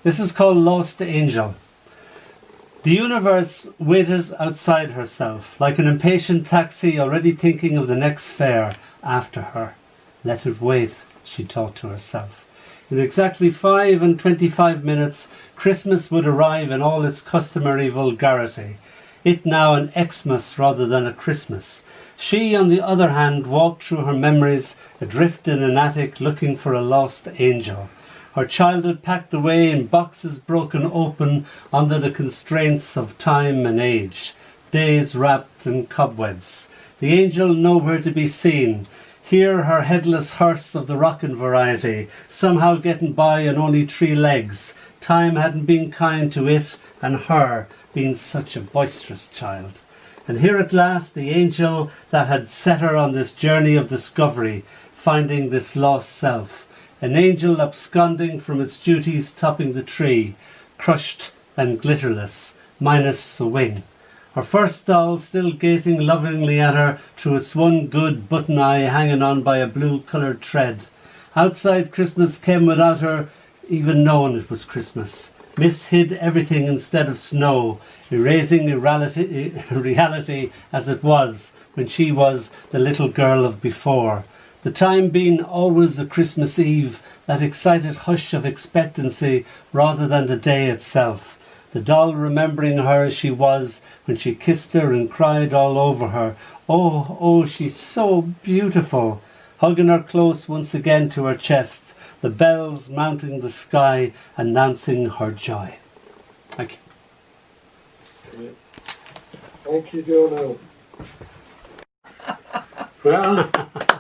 This is called Lost Angel. The universe waited outside herself, like an impatient taxi already thinking of the next fare after her. Let it wait, she thought to herself. In exactly 5:25 minutes, Christmas would arrive in all its customary vulgarity. It now an Xmas rather than a Christmas. She, on the other hand, walked through her memories, adrift in an attic looking for a lost angel. Her childhood packed away in boxes broken open under the constraints of time and age. Days wrapped in cobwebs. The angel nowhere to be seen. Here her headless hearse of the rockin' variety, somehow getting by on only 3 legs. Time hadn't been kind to it and her, being such a boisterous child. And here at last the angel that had set her on this journey of discovery, finding this lost self. An angel absconding from its duties topping the tree, crushed and glitterless, minus a wing. Her first doll still gazing lovingly at her through its one good button eye hanging on by a blue-coloured thread. Outside Christmas came without her even knowing it was Christmas. Mist hid everything instead of snow, erasing reality as it was when she was the little girl of before. The time being always a Christmas Eve, that excited hush of expectancy rather than the day itself. The doll remembering her as she was when she kissed her and cried all over her. Oh, oh, she's so beautiful. Hugging her close once again to her chest, the bells mounting the sky, announcing her joy. Thank you. Thank you, Donall. Well,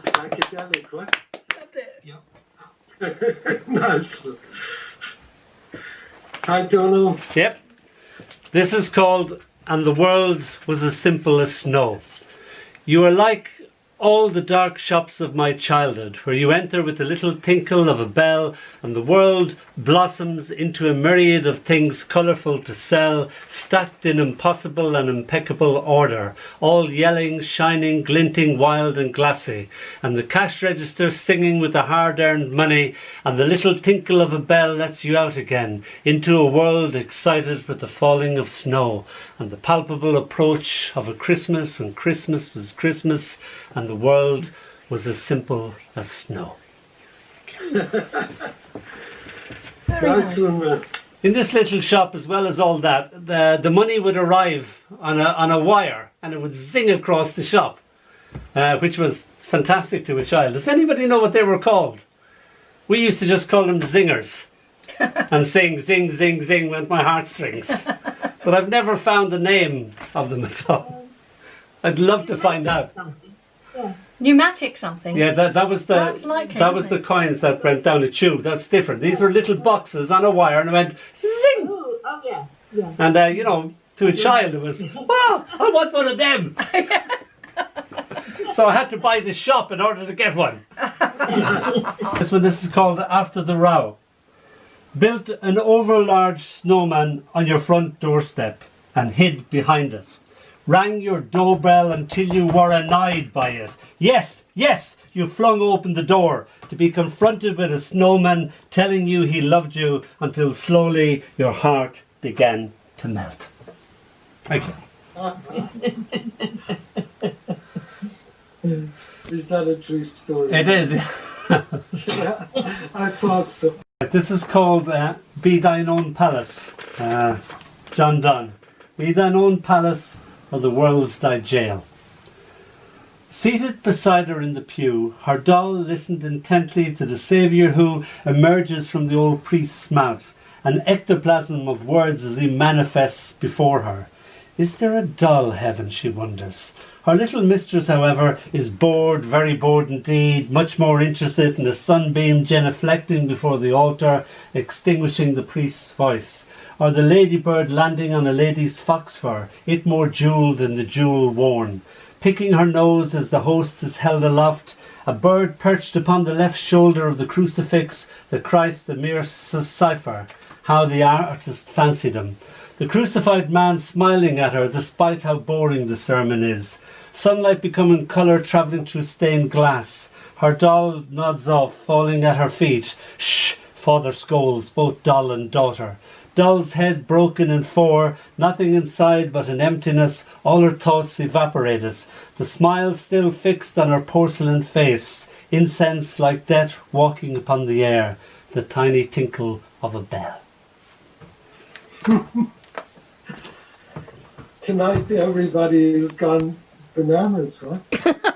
psychedelic, what? Loved it. Yep. Nice. Hi, Donall. Yep. This is called And the World Was as Simple as Snow. You are like all the dark shops of my childhood, where you enter with the little tinkle of a bell and the world blossoms into a myriad of things colourful to sell, stacked in impossible and impeccable order, all yelling, shining, glinting, wild and glassy, and the cash register singing with the hard-earned money, and the little tinkle of a bell lets you out again into a world excited with the falling of snow and the palpable approach of a Christmas when Christmas was Christmas and the world was as simple as snow. Nice one. In this little shop, as well as all that, the money would arrive on a wire and it would zing across the shop, which was fantastic to a child. Does anybody know what they were called? We used to just call them zingers and sing zing zing zing with my heartstrings. But I've never found the name of them at all. I'd love to find out. Yeah. Pneumatic something. Yeah, that was the likely, that was the coins that went down a tube. That's different. These were little boxes on a wire, and it went zing. Oh yeah, yeah. And you know, to a child, it was, wow, I want one of them. So I had to buy this shop in order to get one. This is called After the Row. Built an overlarge snowman on your front doorstep and hid behind it. Rang your doorbell until you were annoyed by it. Yes, yes, you flung open the door to be confronted with a snowman telling you he loved you until slowly your heart began to melt. Thank you. Is that a true story? It is. Yeah, I thought so. This is called Be Thine Own Palace, John Donne. Be thine own palace or the world's thy jail. Seated beside her in the pew, her doll listened intently to the Saviour who emerges from the old priest's mouth, an ectoplasm of words as he manifests before her. Is there a dull heaven, she wonders. Her little mistress, however, is bored, very bored indeed, much more interested in the sunbeam genuflecting before the altar, extinguishing the priest's voice, or the ladybird landing on a lady's fox fur, it more jewelled than the jewel worn. Picking her nose as the host is held aloft, a bird perched upon the left shoulder of the crucifix, the Christ, the mere cipher, how the artist fancied him. The crucified man smiling at her despite how boring the sermon is. Sunlight becoming colour travelling through stained glass. Her doll nods off, falling at her feet. Shh! Father scolds both doll and daughter. Doll's head broken in four, nothing inside but an emptiness, all her thoughts evaporated. The smile still fixed on her porcelain face, incense like death walking upon the air, the tiny tinkle of a bell. Tonight everybody has gone bananas, huh?